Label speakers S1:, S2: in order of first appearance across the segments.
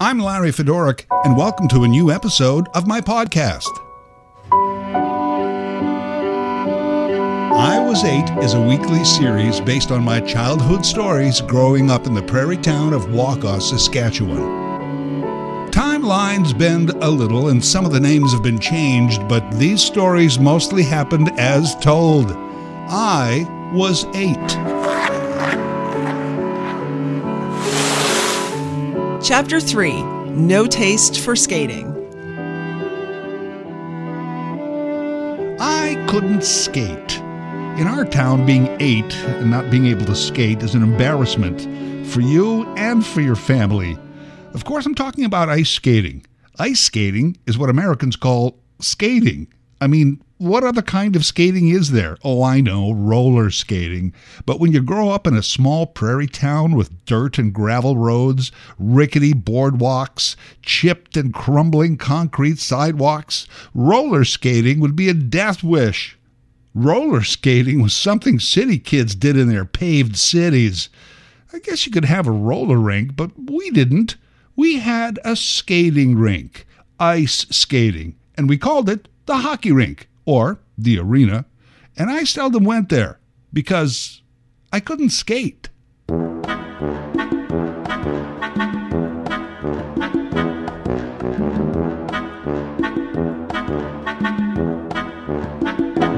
S1: I'm Larry Fedoruk, and welcome to a new episode of my podcast. I Was 8 is a weekly series based on my childhood stories growing up in the prairie town of Waukau, Saskatchewan. Timelines bend a little and some of the names have been changed, but these stories mostly happened as told. I was 8.
S2: Chapter 3, No Taste for Skating.
S1: I couldn't skate. In our town, being 8 and not being able to skate is an embarrassment for you and for your family. Of course, I'm talking about ice skating. Ice skating is what Americans call skating. I mean, what other kind of skating is there? Oh, I know, roller skating. But when you grow up in a small prairie town with dirt and gravel roads, rickety boardwalks, chipped and crumbling concrete sidewalks, roller skating would be a death wish. Roller skating was something city kids did in their paved cities. I guess you could have a roller rink, but we didn't. We had a skating rink, ice skating, and we called it the hockey rink, or the arena, and I seldom went there because I couldn't skate.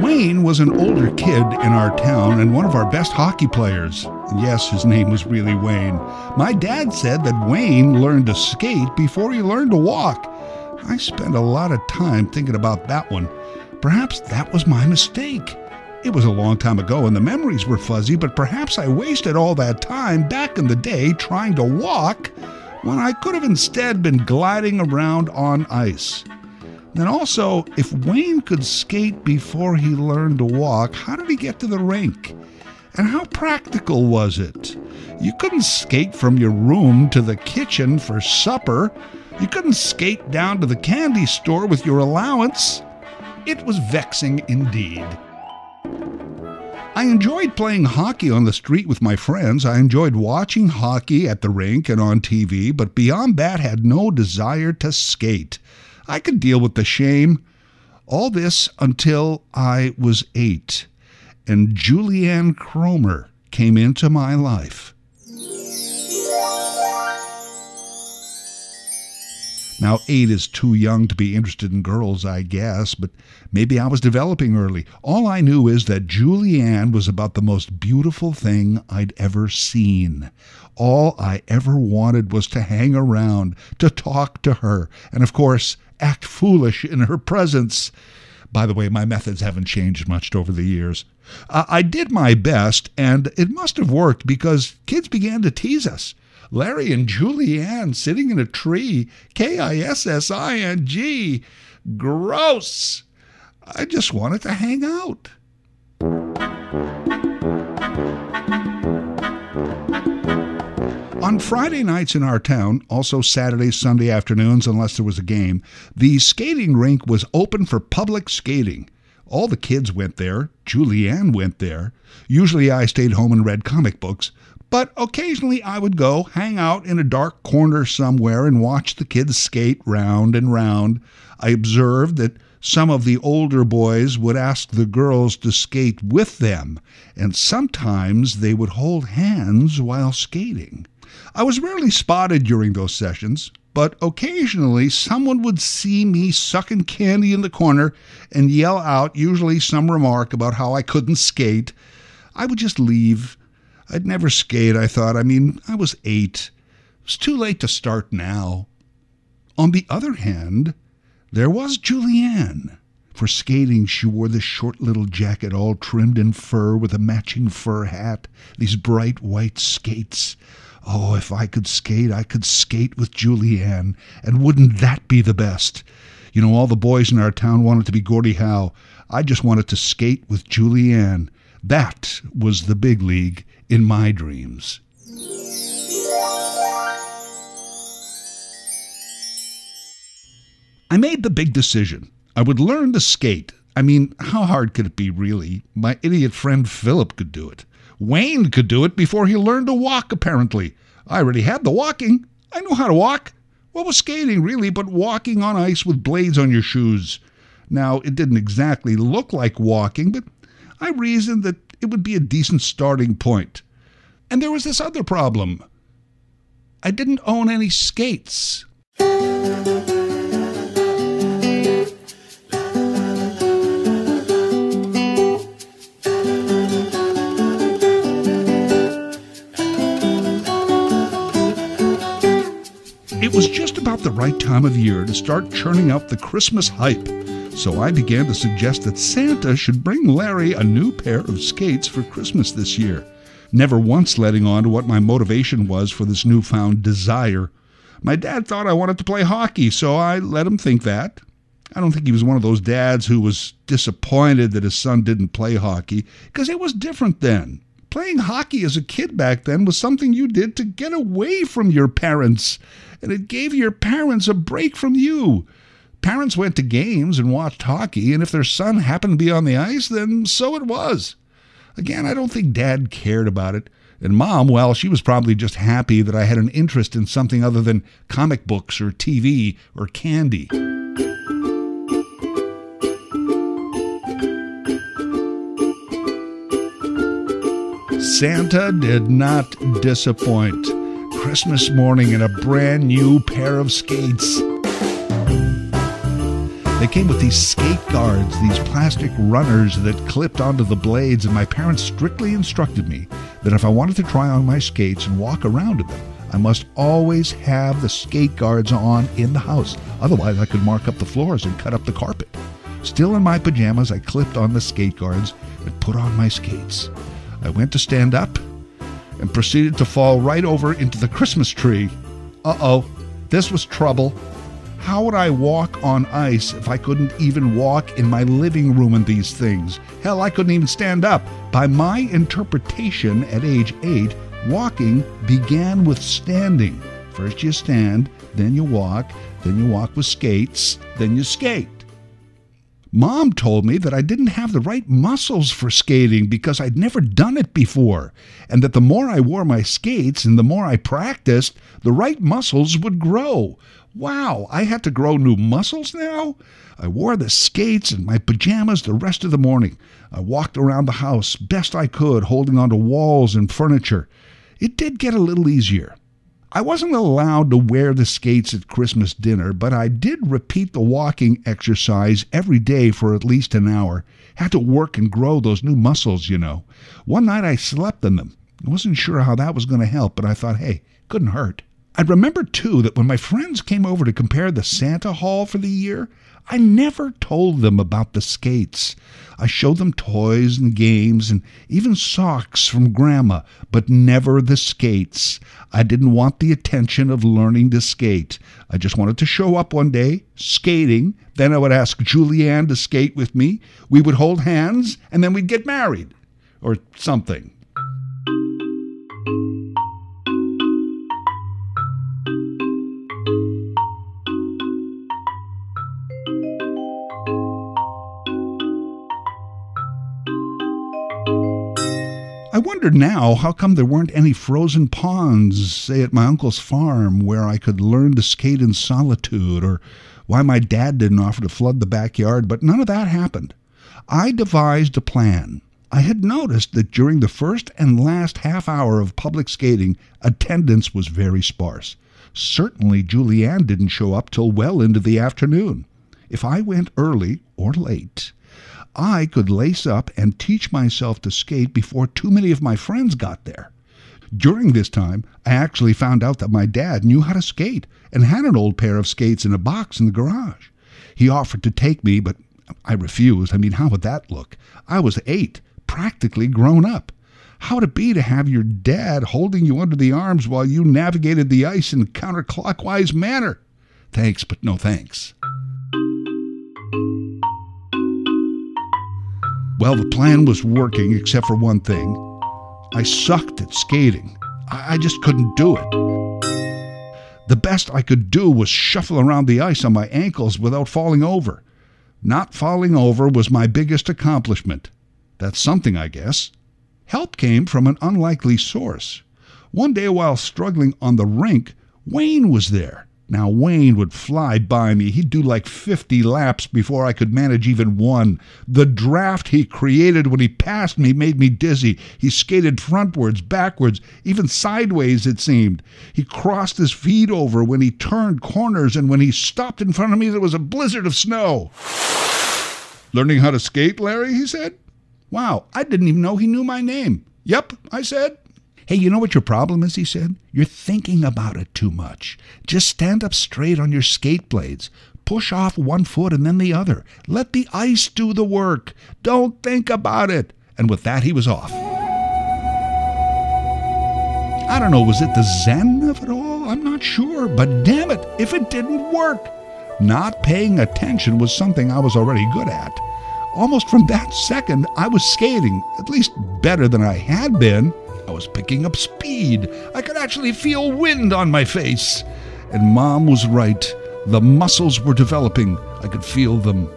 S1: Wayne was an older kid in our town and one of our best hockey players. Yes, his name was really Wayne. My dad said that Wayne learned to skate before he learned to walk. I spent a lot of time thinking about that one. Perhaps that was my mistake. It was a long time ago and the memories were fuzzy, but perhaps I wasted all that time back in the day trying to walk when I could have instead been gliding around on ice. And also, if Wayne could skate before he learned to walk, how did he get to the rink? And how practical was it? You couldn't skate from your room to the kitchen for supper. You couldn't skate down to the candy store with your allowance. It was vexing indeed. I enjoyed playing hockey on the street with my friends. I enjoyed watching hockey at the rink and on TV, but beyond that had no desire to skate. I could deal with the shame. All this until I was 8, and Julianne Cromer came into my life. Now, 8 is too young to be interested in girls, I guess, but maybe I was developing early. All I knew is that Julianne was about the most beautiful thing I'd ever seen. All I ever wanted was to hang around, to talk to her, and of course, act foolish in her presence. By the way, my methods haven't changed much over the years. I did my best, and it must have worked because kids began to tease us. Larry and Julianne sitting in a tree, Kissing. Gross! I just wanted to hang out. On Friday nights in our town, also Saturday, Sunday afternoons unless there was a game, the skating rink was open for public skating. All the kids went there. Julianne went there. Usually I stayed home and read comic books, but occasionally I would go hang out in a dark corner somewhere and watch the kids skate round and round. I observed that some of the older boys would ask the girls to skate with them, and sometimes they would hold hands while skating. I was rarely spotted during those sessions, but occasionally someone would see me sucking candy in the corner and yell out usually some remark about how I couldn't skate. I would just leave. I'd never skate, I thought. I was 8. It's too late to start now. On the other hand, there was Julianne. For skating, she wore this short little jacket all trimmed in fur with a matching fur hat, these bright white skates. Oh, if I could skate with Julianne, and wouldn't that be the best? You know, all the boys in our town wanted to be Gordie Howe. I just wanted to skate with Julianne. That was the big league in my dreams. I made the big decision. I would learn to skate. How hard could it be, really? My idiot friend Philip could do it. Wayne could do it before he learned to walk, apparently. I already had the walking. I knew how to walk. What was skating, really, but walking on ice with blades on your shoes? Now, it didn't exactly look like walking, but I reasoned that it would be a decent starting point. And there was this other problem. I didn't own any skates. It was just about the right time of year to start churning out the Christmas hype, so I began to suggest that Santa should bring Larry a new pair of skates for Christmas this year, never once letting on to what my motivation was for this newfound desire. My dad thought I wanted to play hockey, so I let him think that. I don't think he was one of those dads who was disappointed that his son didn't play hockey, because it was different then. Playing hockey as a kid back then was something you did to get away from your parents, and it gave your parents a break from you. Parents went to games and watched hockey, and if their son happened to be on the ice, then so it was. Again, I don't think Dad cared about it. And Mom, well, she was probably just happy that I had an interest in something other than comic books or TV or candy. Santa did not disappoint. Christmas morning in a brand new pair of skates. They came with these skate guards, these plastic runners that clipped onto the blades, and my parents strictly instructed me that if I wanted to try on my skates and walk around in them, I must always have the skate guards on in the house. Otherwise, I could mark up the floors and cut up the carpet. Still in my pajamas, I clipped on the skate guards and put on my skates. I went to stand up and proceeded to fall right over into the Christmas tree. Uh-oh, this was trouble. How would I walk on ice if I couldn't even walk in my living room in these things? Hell, I couldn't even stand up. By my interpretation at age 8, walking began with standing. First you stand, then you walk with skates, then you skate. Mom told me that I didn't have the right muscles for skating because I'd never done it before, and that the more I wore my skates and the more I practiced, the right muscles would grow. Wow, I had to grow new muscles now? I wore the skates and my pajamas the rest of the morning. I walked around the house best I could, holding onto walls and furniture. It did get a little easier. I wasn't allowed to wear the skates at Christmas dinner, but I did repeat the walking exercise every day for at least an hour. Had to work and grow those new muscles, you know. One night I slept in them. I wasn't sure how that was going to help, but I thought, hey, couldn't hurt. I remember, too, that when my friends came over to compare the Santa haul for the year, I never told them about the skates. I showed them toys and games and even socks from Grandma, but never the skates. I didn't want the attention of learning to skate. I just wanted to show up one day, skating. Then I would ask Julianne to skate with me. We would hold hands, and then we'd get married. Or something. I wonder now how come there weren't any frozen ponds, say at my uncle's farm, where I could learn to skate in solitude, or why my dad didn't offer to flood the backyard, but none of that happened. I devised a plan. I had noticed that during the first and last half hour of public skating, attendance was very sparse. Certainly Julianne didn't show up till well into the afternoon. If I went early or late, I could lace up and teach myself to skate before too many of my friends got there. During this time, I actually found out that my dad knew how to skate and had an old pair of skates in a box in the garage. He offered to take me, but I refused. I mean, how would that look? I was 8, practically grown up. How would it be to have your dad holding you under the arms while you navigated the ice in a counterclockwise manner? Thanks, but no thanks. Well, the plan was working except for one thing. I sucked at skating. I just couldn't do it. The best I could do was shuffle around the ice on my ankles without falling over. Not falling over was my biggest accomplishment. That's something, I guess. Help came from an unlikely source. One day while struggling on the rink, Wayne was there. Now, Wayne would fly by me. He'd do like 50 laps before I could manage even one. The draft he created when he passed me made me dizzy. He skated frontwards, backwards, even sideways, it seemed. He crossed his feet over when he turned corners, and when he stopped in front of me, there was a blizzard of snow. "Learning how to skate, Larry?" he said. "Wow, I didn't even know he knew my name." "Yep," I said. "Hey, you know what your problem is?" he said. "You're thinking about it too much. Just stand up straight on your skate blades. Push off one foot and then the other. Let the ice do the work. Don't think about it." And with that, he was off. I don't know, was it the zen of it all? I'm not sure, but damn it, if it didn't work. Not paying attention was something I was already good at. Almost from that second, I was skating, at least better than I had been. I was picking up speed. I could actually feel wind on my face. And Mom was right. The muscles were developing. I could feel them.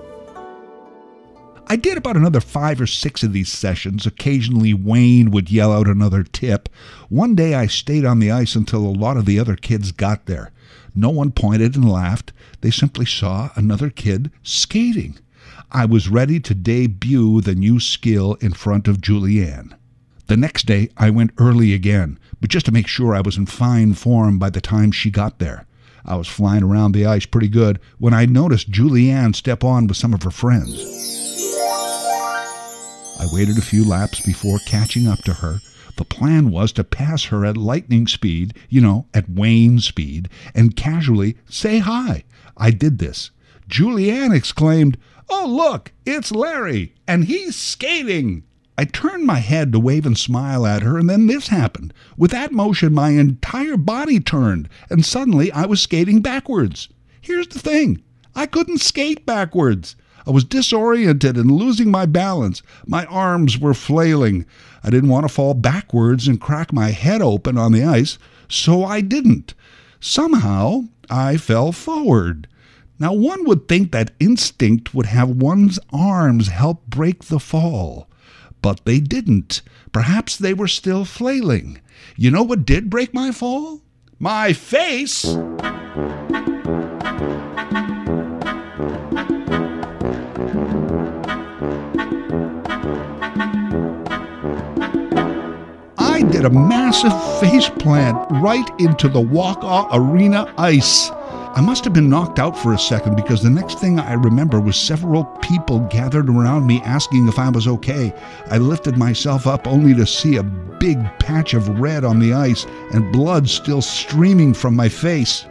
S1: I did about another 5 or 6 of these sessions. Occasionally, Wayne would yell out another tip. One day, I stayed on the ice until a lot of the other kids got there. No one pointed and laughed. They simply saw another kid skating. I was ready to debut the new skill in front of Julianne. The next day, I went early again, but just to make sure I was in fine form by the time she got there. I was flying around the ice pretty good when I noticed Julianne step on with some of her friends. I waited a few laps before catching up to her. The plan was to pass her at lightning speed, at Wayne speed, and casually say hi. I did this. Julianne exclaimed, "Oh, look, it's Larry, and he's skating." I turned my head to wave and smile at her, and then this happened. With that motion, my entire body turned, and suddenly I was skating backwards. Here's the thing. I couldn't skate backwards. I was disoriented and losing my balance. My arms were flailing. I didn't want to fall backwards and crack my head open on the ice, so I didn't. Somehow, I fell forward. Now, one would think that instinct would have one's arms help break the fall. But they didn't. Perhaps they were still flailing. You know what did break my fall? My face! I did a massive face plant right into the Wakaw Arena ice. I must have been knocked out for a second because the next thing I remember was several people gathered around me asking if I was okay. I lifted myself up only to see a big patch of red on the ice and blood still streaming from my face.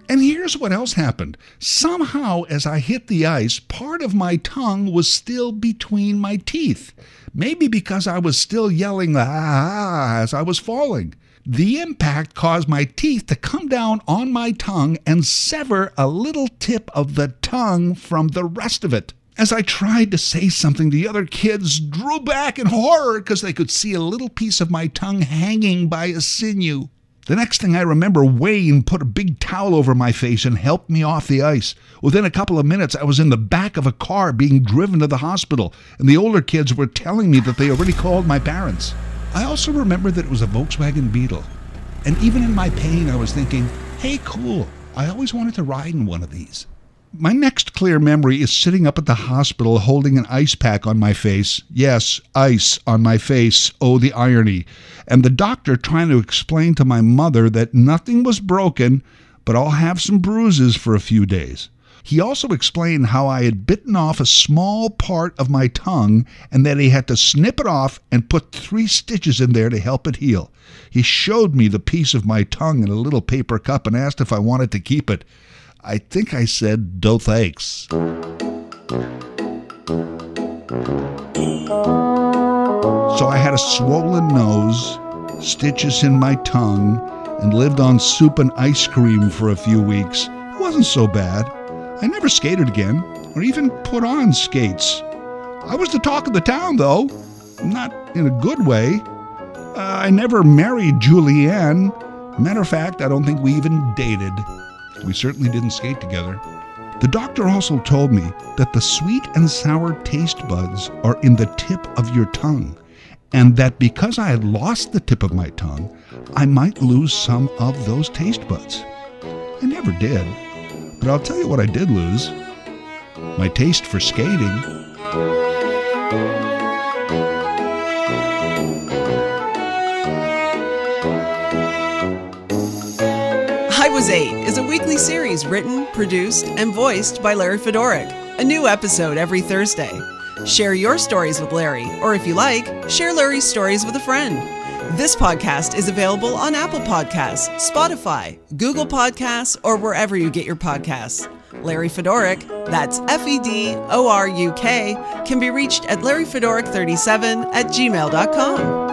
S1: And here's what else happened. Somehow, as I hit the ice, part of my tongue was still between my teeth. Maybe because I was still yelling "ah" as I was falling. The impact caused my teeth to come down on my tongue and sever a little tip of the tongue from the rest of it. As I tried to say something, the other kids drew back in horror because they could see a little piece of my tongue hanging by a sinew. The next thing I remember, Wayne put a big towel over my face and helped me off the ice. Within a couple of minutes, I was in the back of a car being driven to the hospital, and the older kids were telling me that they already called my parents. I also remember that it was a Volkswagen Beetle. And even in my pain, I was thinking, hey, cool, I always wanted to ride in one of these. My next clear memory is sitting up at the hospital holding an ice pack on my face. Yes, ice on my face. Oh, the irony. And the doctor trying to explain to my mother that nothing was broken, but I'll have some bruises for a few days. He also explained how I had bitten off a small part of my tongue and that he had to snip it off and put 3 stitches in there to help it heal. He showed me the piece of my tongue in a little paper cup and asked if I wanted to keep it. I think I said, "No thanks." So I had a swollen nose, stitches in my tongue, and lived on soup and ice cream for a few weeks. It wasn't so bad. I never skated again, or even put on skates. I was the talk of the town, though. Not in a good way. I never married Julianne. Matter of fact, I don't think we even dated. We certainly didn't skate together. The doctor also told me that the sweet and sour taste buds are in the tip of your tongue, and that because I had lost the tip of my tongue, I might lose some of those taste buds. I never did. But I'll tell you what I did lose. My taste for skating.
S2: I Was 8 is a weekly series written, produced, and voiced by Larry Fedoruk. A new episode every Thursday. Share your stories with Larry, or if you like, share Larry's stories with a friend. This podcast is available on Apple Podcasts, Spotify, Google Podcasts, or wherever you get your podcasts. Larry Fedoruk, that's Fedoruk, can be reached at larryfedoruk37@gmail.com.